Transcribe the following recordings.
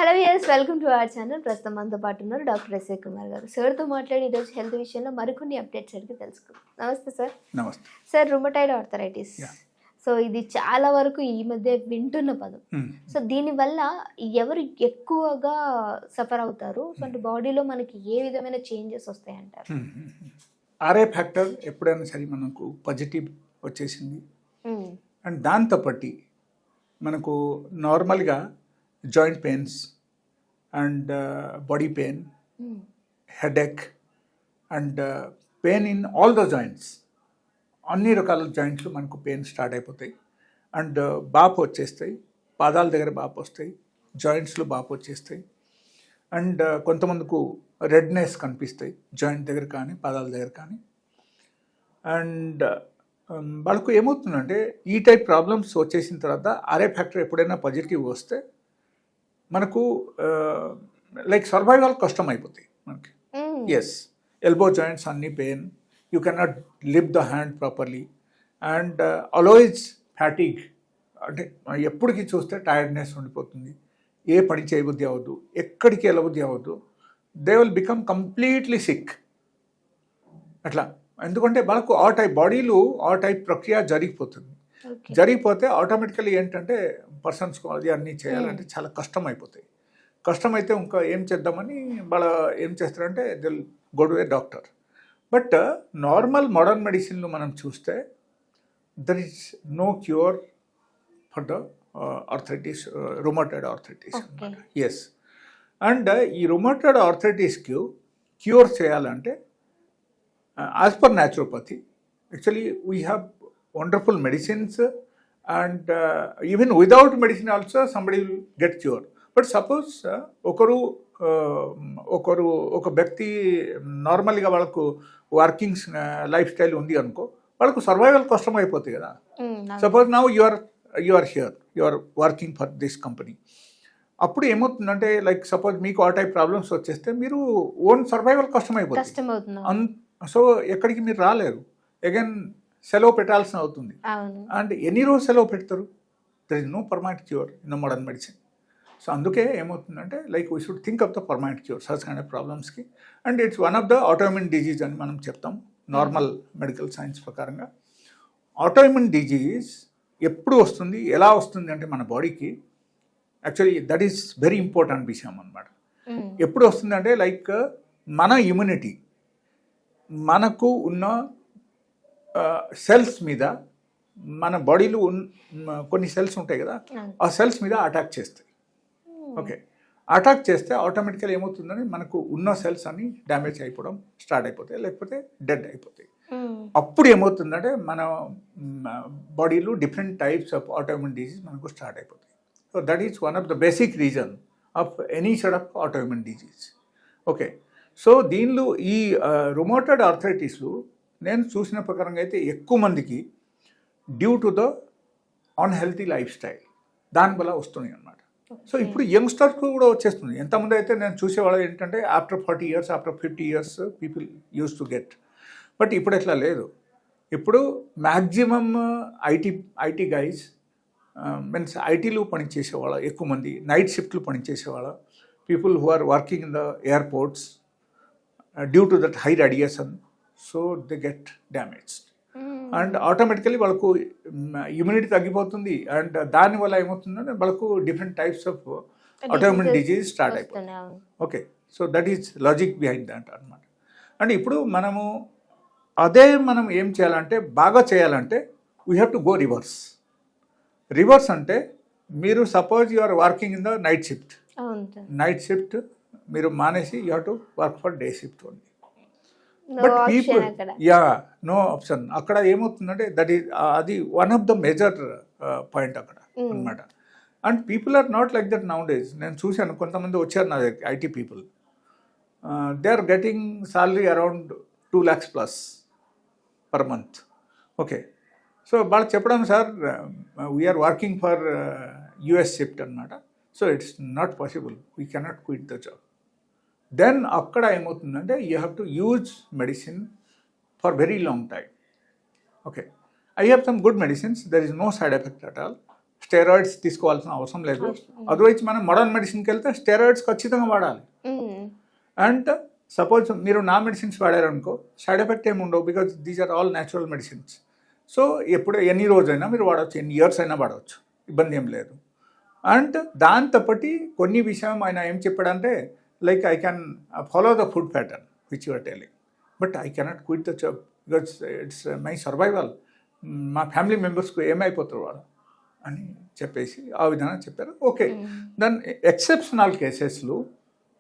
Hello viewers, welcome to our channel. ప్రస్తుతం మనతో పాటు ఉన్నారు డాక్టర్ ఎస్ఏ కుమార్ గారు. సార్తో మాట్లాడి ఈరోజు హెల్త్ విషయంలో మరికొన్ని అప్డేట్స్ అడిగి తెలుసుకుందాం. నమస్తే సార్. నమస్తే సార్, రుమటాయిడ్ ఆర్థరైటిస్, సో ఇది చాలా వరకు ఈ మధ్య వింటున్న పదం. సో దీనివల్ల ఎవరు ఎక్కువగా సఫర్ అవుతారు? సో అంటే బాడీలో మనకి ఏ విధమైన చేంజెస్ వస్తాయి అంటారు? ఆర్ఏ ఫ్యాక్టర్ ఎప్పుడైనా సరే మనకు పాజిటివ్ వచ్చేసింది అండ్ దాంతో పట్టి మనకు నార్మల్గా joint pains and body pain, headache and pain in all the joints, అన్ని రకాల జాయింట్లు మనకు పెయిన్ స్టార్ట్ అయిపోతాయి అండ్ బాపు వచ్చేస్తాయి, పాదాల దగ్గర బాపు వస్తాయి, జాయింట్స్లో బాపు వచ్చేస్తాయి అండ్ కొంతమందికి రెడ్నెస్ కనిపిస్తాయి జాయింట్ దగ్గర కానీ పాదాల దగ్గర కానీ. అండ్ వాళ్ళకు ఏమవుతుందంటే ఈ టైప్ ప్రాబ్లమ్స్ వచ్చేసిన తర్వాత ఆర్ఏ ఫ్యాక్టర్ ఎప్పుడైనా పాజిటివ్ వస్తే మనకు లైక్ సర్వైవల్ కష్టం అయిపోతాయి మనకి. ఎస్, ఎల్బో జాయింట్స్ అన్ని pain, you cannot lift the hand properly and always fatigue, అంటే ఎప్పటికీ చూస్తే టైర్డ్నెస్ ఉండిపోతుంది, ఏ పని చేయబుద్ధి అవ్వద్దు, ఎక్కడికి వెళ్ళబుద్ధి అవ్వద్దు, they will become completely sick. అట్లా ఎందుకంటే మనకు ఆ టైప్ బాడీలో ఆ టైప్ ప్రక్రియ జరిగిపోతే ఆటోమేటికలీ ఏంటంటే పర్సన్స్కి అది అన్నీ చేయాలంటే చాలా కష్టం అయిపోతాయి. కష్టమైతే ఇంకా ఏం చేద్దామని వాళ్ళ ఏం చేస్తారంటే they will go to a doctor. But normal modern మెడిసిన్లో మనం చూస్తే there is no cure for the arthritis, rheumatoid arthritis అనమాట. ఎస్, అండ్ ఈ రుమటాయిడ్ ఆర్థరైటిస్కి క్యూర్ చేయాలంటే as per naturopathy, actually we have wonderful medicines and even without medicine also somebody will get cured. But suppose ఒక వ్యక్తి నార్మల్గా వాళ్ళకు working life style ఉంది అనుకో, వాళ్ళకు సర్వైవల్ కష్టం అయిపోతుంది కదా. Suppose now you are here, you are working for this company, అప్పుడు ఏమవుతుందంటే లైక్ సపోజ్ మీకు ఆ టైప్ ప్రాబ్లమ్స్ వచ్చేస్తే మీరు ఓన్ సర్వైవల్ కష్టం అయిపోతుంది. సో ఎక్కడికి మీరు రాలేరు, అగైన్ సెలవు పెట్టాల్సిన అవుతుంది. అండ్ ఎన్ని రోజు సెలవు పెడతారు? There is no permanent cure in the modern medicine. So అందుకే ఏమవుతుందంటే like we should think of the permanent cure such kind of ప్రాబ్లమ్స్కి. And it's one of the autoimmune disease అని మనం చెప్తాం నార్మల్ మెడికల్ సైన్స్ ప్రకారంగా. Autoimmune disease ఎప్పుడు వస్తుంది, ఎలా వస్తుంది అంటే మన బాడీకి actually that is very important విషయం అనమాట. ఎప్పుడు వస్తుంది అంటే లైక్ మన ఇమ్యూనిటీ మనకు ఉన్న సెల్స్ మీద, మన బాడీలో కొన్ని సెల్స్ ఉంటాయి కదా, ఆ సెల్స్ మీద అటాక్ చేస్తాయి. ఓకే, అటాక్ చేస్తే ఆటోమేటికల్ ఏమవుతుందని మనకు ఉన్న సెల్స్ అన్ని డ్యామేజ్ అయిపోవడం స్టార్ట్ అయిపోతాయి, లేకపోతే డెడ్ అయిపోతాయి. అప్పుడు ఏమవుతుందంటే మన బాడీలో different types of autoimmune disease మనకు స్టార్ట్ అయిపోతాయి. So that is one of the basic reason of any side of autoimmune disease. Okay, so దీనిలో ఈ రుమటాయిడ్ ఆర్థరైటిస్లు నేను చూసిన ప్రకారంగా అయితే ఎక్కువ మందికి due to the unhealthy life style దానివల్ల వస్తున్నాయి అన్నమాట. సో ఇప్పుడు యంగ్స్టర్స్కు కూడా వచ్చేస్తుంది. ఎంతమంది అయితే నేను చూసేవాళ్ళు ఏంటంటే after 40 years, after 50 years people use to get. But ఇప్పుడు ఎట్లా లేదు. ఇప్పుడు మ్యాక్సిమం ఐటీ గైస్ మీన్స్ ఐటీలో పనిచేసేవాళ్ళ ఎక్కువ మంది, నైట్ షిఫ్ట్లు పనిచేసేవాళ్ళ people who are working in the airports due to that high radiation, so they get damaged and automatically వాళ్ళకు ఇమ్యూనిటీ తగ్గిపోతుంది అండ్ దానివల్ల ఏమవుతుందంటే వాళ్ళకు different types of autoimmune disease start అయిపోతుంది. Okay, so that is logic behind that అనమాట. And ఇప్పుడు మనం ఏం చేయాలంటే, బాగా చేయాలంటే we have to go reverse. Reverse అంటే మీరు suppose you are working in the night shift మీరు మానేసి you have to work for day shift only. But people no option. అక్కడ ఏమవుతుందంటే దట్ ఈస్ అది one of the major point అక్కడ అనమాట. And people are not like that nowadays. నేను చూశాను కొంతమంది వచ్చారు నా దగ్గర, IT people, they are getting salary around 2 lakhs plus per month. Okay, so వాళ్ళు చెప్పడం, sir we are working for US shift అనమాట, so it's not possible, we cannot quit the job. Then అక్కడ ఏమవుతుందంటే you have to use medicine for very long time. Okay, I have some good medicines, there is no side effect at all. Steroids తీసుకోవాల్సిన అవసరం లేదు. Otherwise మనం modern మెడిసిన్కి వెళ్తే steroids ఖచ్చితంగా వాడాలి. And suppose మీరు నా మెడిసిన్స్ వాడారనుకో సైడ్ ఎఫెక్ట్ ఏమి ఉండవు, because these are all natural medicines. So ఎన్ని రోజైనా మీరు వాడవచ్చు, ఎన్ని ఇయర్స్ అయినా వాడవచ్చు, ఇబ్బంది ఏం లేదు. అండ్ దాంతోపాటి కొన్ని విషయం ఆయన ఏం చెప్పాడంటే like I can follow the food pattern which your telling, but I cannot quit the job because it's my survival. మా ఫ్యామిలీ మెంబర్స్కు ఏమైపోతారు వాడు అని చెప్పేసి ఆ విధంగా చెప్పారు. ఓకే, దాని ఎక్సెప్షనల్ కేసెస్లో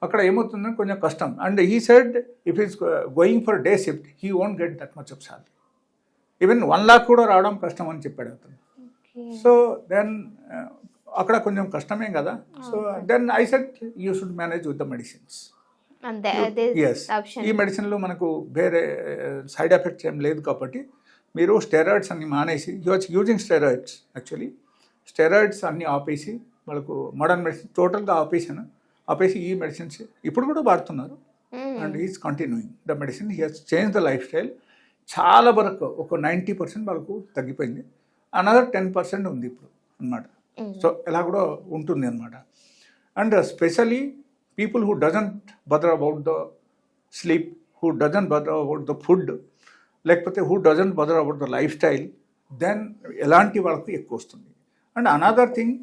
అక్కడ ఏమవుతుందని కొంచెం కష్టం. And he said if is going for day shift he won't get that much of salary, even 1 lakh కూడా రావడం కష్టం అని చెప్పాడు అతను. సో దెన్ అక్కడ కొంచెం కష్టమే కదా. So then I said you should manage with the medicines. Yes, ఈ మెడిసిన్లో మనకు వేరే సైడ్ ఎఫెక్ట్స్ ఏం లేదు కాబట్టి మీరు స్టెరాయిడ్స్ అన్ని మానేసి, యూజింగ్ స్టెరాయిడ్స్ యాక్చువల్లీ స్టెరాయిడ్స్ అన్ని ఆపేసి వాళ్ళకు మోడర్న్ మెడిసిన్ టోటల్గా ఆపేసి ఈ మెడిసిన్స్ ఇప్పుడు కూడా వాడుతున్నారు. And is continuing the medicine. He has change the lifestyle. చాలా వరకు ఒక 90% వాళ్ళకు తగ్గిపోయింది. అనదర్ 10% ఉంది ఇప్పుడు అన్నమాట. సో ఇలా కూడా ఉంటుంది అన్నమాట. And specially people who doesn't bother about the sleep, who doesn't bother about the food, లేకపోతే who doesn't bother about the lifestyle, then ఎలాంటి వాళ్ళకు ఎక్కువ వస్తుంది. అండ్ అనదర్ థింగ్,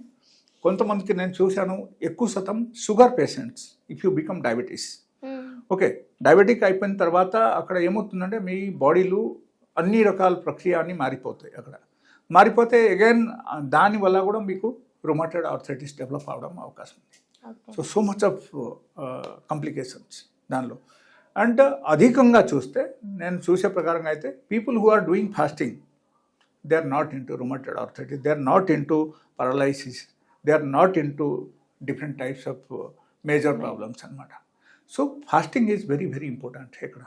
కొంతమందికి నేను చూశాను ఎక్కువ శాతం sugar patients, if you become diabetes, okay, diabetic అయిపోయిన తర్వాత అక్కడ ఏమవుతుందంటే మీ బాడీలో అన్ని రకాల ప్రక్రియ అన్నీ మారిపోతాయి. అక్కడ మారిపోతే అగైన్ దానివల్ల కూడా మీకు రొమాటైడ్ ఆర్థరైటిస్ డెవలప్ అవడం అవకాశం ఉంది. సో మచ్ ఆఫ్ కాంప్లికేషన్స్ దానిలో. అండ్ అధికంగా చూస్తే నేను చూసే ప్రకారంగా అయితే people who are doing fasting, they are not into rheumatoid arthritis, they are not into paralysis, they are not into different types of major problems అన్నమాట. So fasting is very very important ఇక్కడ.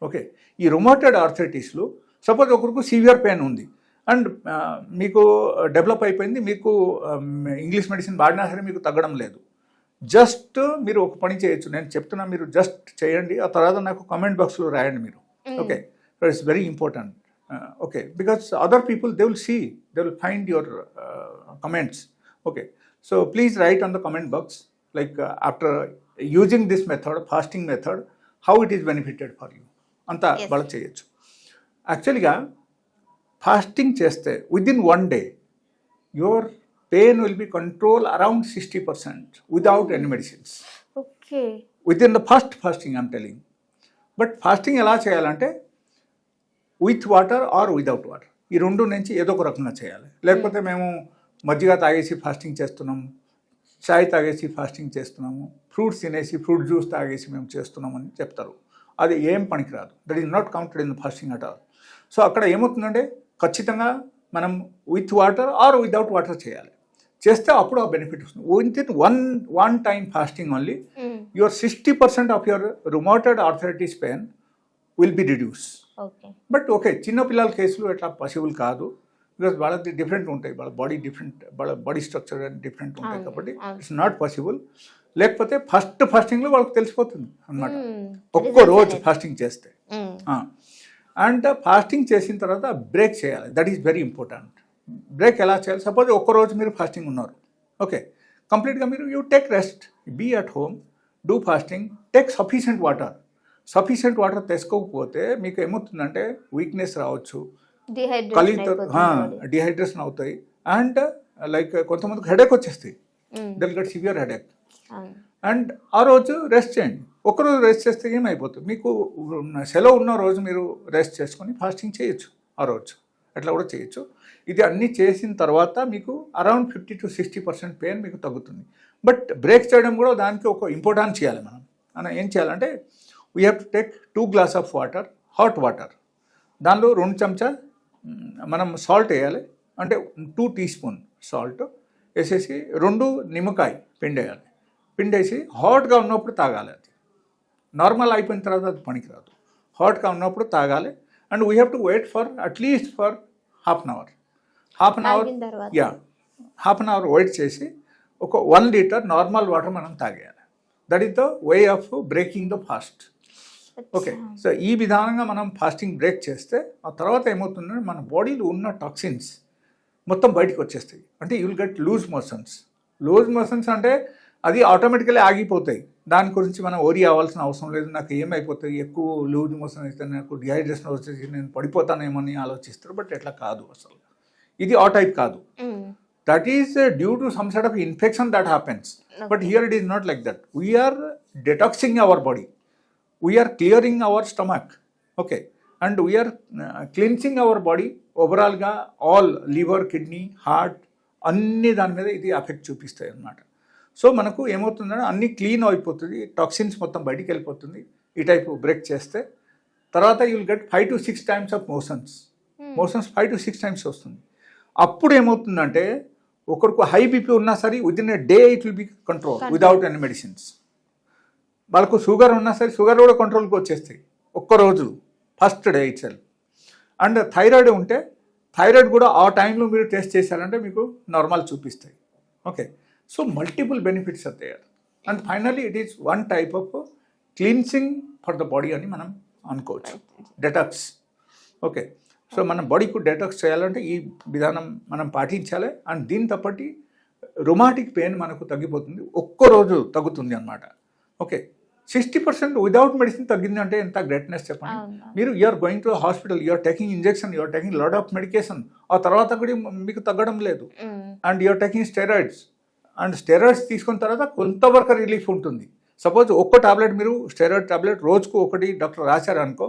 Okay, ఈ rheumatoid ఆర్థరైటిస్లో suppose ఒకరికి severe pain ఉంది and మీకు develop అయిపోయింది, మీకు English medicine వాడినా సరే మీకు తగ్గడం లేదు. జస్ట్ మీరు ఒక పని చేయొచ్చు, నేను చెప్తున్నా, మీరు జస్ట్ చేయండి, ఆ తర్వాత నాకు కామెంట్ బాక్స్లో రాయండి మీరు. Okay, so it's very important. Okay, because other people, they will see, they will find your comments. Okay, so please write on the comment box like after using this method, fasting method, how it is benefited for you anta bala cheyochu. Actually ga fasting cheste within 1 day your pain will be controlled around 60% without any medicines. Okay, within the first fasting I'm telling. But fasting ela cheyalante with water or without water, ఈ రెండు నుంచి ఏదో ఒక రకంగా చేయాలి. లేకపోతే మేము మజ్జిగ తాగేసి ఫాస్టింగ్ చేస్తున్నాము, చాయ్ తాగేసి ఫాస్టింగ్ చేస్తున్నాము, ఫ్రూట్స్ తినేసి ఫ్రూట్ జ్యూస్ తాగేసి మేము చేస్తున్నాము అని చెప్తారు. అది ఏం పనికిరాదు. That is not counted in the fasting at all. So అక్కడ ఏమవుతుందంటే ఖచ్చితంగా మనం with water or without water చేయాలి. చేస్తే అప్పుడు ఆ బెనిఫిట్ వస్తుంది. Within one time fasting only your 60% of your rheumatoid arthritis pain will be reduce. But okay, చిన్నపిల్లల కేసులో ఎట్లా పాసిబుల్ కాదు, బికాస్ వాళ్ళది డిఫరెంట్ ఉంటాయి, వాళ్ళ బాడీ డిఫరెంట్, వాళ్ళ బాడీ స్ట్రక్చర్ డిఫరెంట్ ఉంటాయి కాబట్టి ఇట్స్ నాట్ పాసిబుల్. లేకపోతే ఫాస్టింగ్లో వాళ్ళకి తెలిసిపోతుంది అన్నమాట, ఒక్క రోజు ఫాస్టింగ్ చేస్తే. అండ్ ఫాస్టింగ్ చేసిన తర్వాత బ్రేక్ చేయాలి, that is very important. Break ఎలా చేయాలి? సపోజ్ ఒక్కరోజు మీరు ఫాస్టింగ్ ఉన్నారు, ఓకే, కంప్లీట్గా మీరు you take rest, be at home, do fasting, take sufficient water తీసుకోకపోతే మీకు ఏమవుతుందంటే వీక్నెస్ రావచ్చు, డిహైడ్రేషన్ అవుతాయి, అండ్ లైక్ కొంతమందికి హెడేక్ వచ్చేస్తాయి, they'll get severe headache. And ఆ రోజు రెస్ట్ చేయండి. ఒకరోజు రెస్ట్ చేస్తే ఏమైపోతుంది, మీకు సెలవు ఉన్న రోజు మీరు రెస్ట్ చేసుకొని ఫాస్టింగ్ చేయొచ్చు, ఆ రోజు అట్లా కూడా చేయొచ్చు. ఇది అన్నీ చేసిన తర్వాత మీకు అరౌండ్ 50 to 60% పెయిన్ మీకు తగ్గుతుంది. బట్ బ్రేక్ చేయడం కూడా దానికి ఒక ఇంపార్టెన్స్ చేయాలి. మనం ఏం చేయాలంటే we have to take 2 glasses of water, hot water, దానిలో 2 చెంచా మనం సాల్ట్ వేయాలి, అంటే 2 teaspoons సాల్ట్ వేసేసి 2 నిమ్మకాయ పిండేయాలి. పిండేసి హాట్గా ఉన్నప్పుడు తాగాలి. అది నార్మల్ అయిపోయిన తర్వాత అది పనికిరాదు, హాట్గా ఉన్నప్పుడు తాగాలి. And we have to wait for at least for half an hour wait చేసి ఒక 1 liter నార్మల్ వాటర్ మనం తాగేయాలి. That is the way of breaking the fast. Okay, so ఈ విధానంగా మనం ఫాస్టింగ్ బ్రేక్ చేస్తే ఆ తర్వాత ఏమవుతుందంటే మన బాడీలో ఉన్న టాక్సిన్స్ మొత్తం బయటికి వచ్చేస్తాయి. అంటే you will get loose motions అంటే అది ఆటోమేటికలీ ఆగిపోతాయి. దాని గురించి మనం ఓరి అవ్వాల్సిన అవసరం లేదు. నాకు ఏమైపోతుంది, ఎక్కువ లూజ్ మోషన్ అయితే నాకు డిహైడ్రేషన్ వచ్చేసి నేను పడిపోతానేమని ఆలోచిస్తారు. బట్ ఎట్లా కాదు, అసలు ఇది ఆ టైప్ కాదు. That is due to some side of infection that happens. But here it is not like that. We are detoxing our body, we are clearing our stomach, okay, and we are cleansing our body overall గా all liver, kidney, heart అన్ని దాని మీద ఇది effect చూపిస్తాయి అన్నమాట. So మనకు ఏమవుతుందంటే అన్ని క్లీన్ అయిపోతుంది, టాక్సిన్స్ మొత్తం బయటికి వెళ్ళిపోతుంది ఈ టైపు బ్రేక్ చేస్తే. తర్వాత you will get 5 to 6 times of motions 5 to 6 times వస్తుంది. అప్పుడు ఏమవుతుందంటే ఒకరికి హై బీపీ ఉన్నా సరే within a day it will be control without any medicines. వాళ్ళకు షుగర్ ఉన్నా సరే షుగర్ కూడా కంట్రోల్కి వచ్చేస్తాయి ఒక్కరోజు, first day itself. And thyroid ఉంటే థైరాయిడ్ కూడా ఆ టైంలో మీరు టెస్ట్ చేశారంటే మీకు నార్మల్ చూపిస్తాయి. Okay, so multiple benefits are there. And finally it is one type of cleansing for the body అని మనం అనుకోవచ్చు, డెటాక్స్. ఓకే, సో మన బాడీకు డెటాక్స్ చేయాలంటే ఈ విధానం మనం పాటించాలి. అండ్ దీంతో పాటు రొమాటిక్ పెయిన్ మనకు తగ్గిపోతుంది, ఒక్కరోజు తగ్గుతుంది అన్నమాట. ఓకే, 60% విదౌట్ మెడిసిన్ తగ్గింది అంటే ఎంత గ్రేట్నెస్ చెప్పండి. మీరు you're going to hospital, you're taking injection, you're taking lot of medication, ఆ తర్వాత కూడా మీకు తగ్గడం లేదు. And you're taking steroids, and steroids తీసుకున్న తర్వాత కొంతవరకు రిలీఫ్ ఉంటుంది. సపోజ్ ఒక్క టాబ్లెట్ మీరు స్టెరాయిడ్ టాబ్లెట్ రోజుకు ఒకటి డాక్టర్ రాశారనుకో,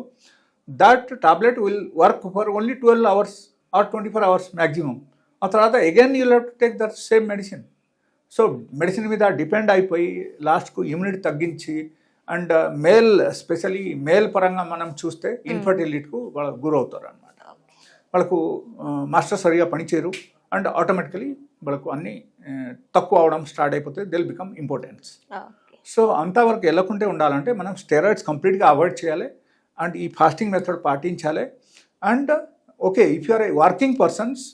that tablet will work for only 12 hours or 24 hours maximum. ఆ తర్వాత again you have to take that same medicine. So medicine మీద డిపెండ్ అయిపోయి లాస్ట్కు ఇమ్యూనిటీ తగ్గించి, అండ్ మేల్ స్పెషలీ మేల్ పరంగా మనం చూస్తే ఇన్ఫర్టిలిటీకు వాళ్ళకు గురవుతారు అనమాట. వాళ్ళకు మాస్టర్ సరిగా పనిచేయరు, అండ్ ఆటోమేటికలీ వాళ్ళకు అన్నీ తక్కువ అవడం స్టార్ట్ అయిపోతుంది, they will become importance. So అంతవరకు వెళ్ళకుంటే ఉండాలంటే మనం స్టెరాయిడ్స్ కంప్లీట్గా అవాయిడ్ చేయాలి, అండ్ ఈ ఫాస్టింగ్ మెథడ్ పాటించాలి. And okay, if you are a working persons,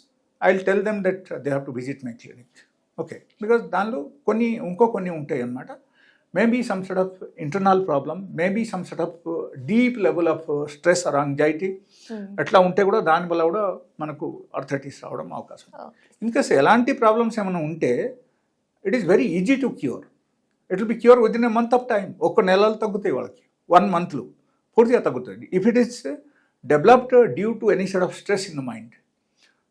I will tell them that they have to visit my clinic. Okay, because దానిలో కొన్ని ఉంటాయి అన్నమాట. Maybe some sort of internal problem, maybe some sort of deep level of stress or anxiety ఎట్లా ఉంటే కూడా దానివల్ల కూడా మనకు ఆర్థరైటిస్ రావడం అవకాశం. ఇన్కేస్ ఎలాంటి ప్రాబ్లమ్స్ ఏమైనా ఉంటే it is very easy to cure. It will B cure within a month of time. 1 నెలలు తగ్గుతాయి వాళ్ళకి, 1 monthలో పూర్తిగా తగ్గుతుంది. If it is developed due to any sort of stress in the mind,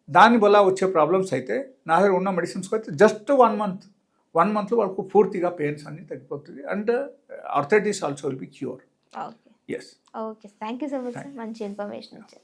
దానివల్ల వచ్చే ప్రాబ్లమ్స్ అయితే నా దగ్గర ఉన్న మెడిసిన్స్కి అయితే జస్ట్ 1 monthలో వాళ్ళకు పూర్తిగా పెయిన్స్ అన్ని తగ్గిపోతుంది. And arthritis also will be cure. Okay, thank you so much sir, మంచి ఇన్ఫర్మేషన్ ఇచ్చారు.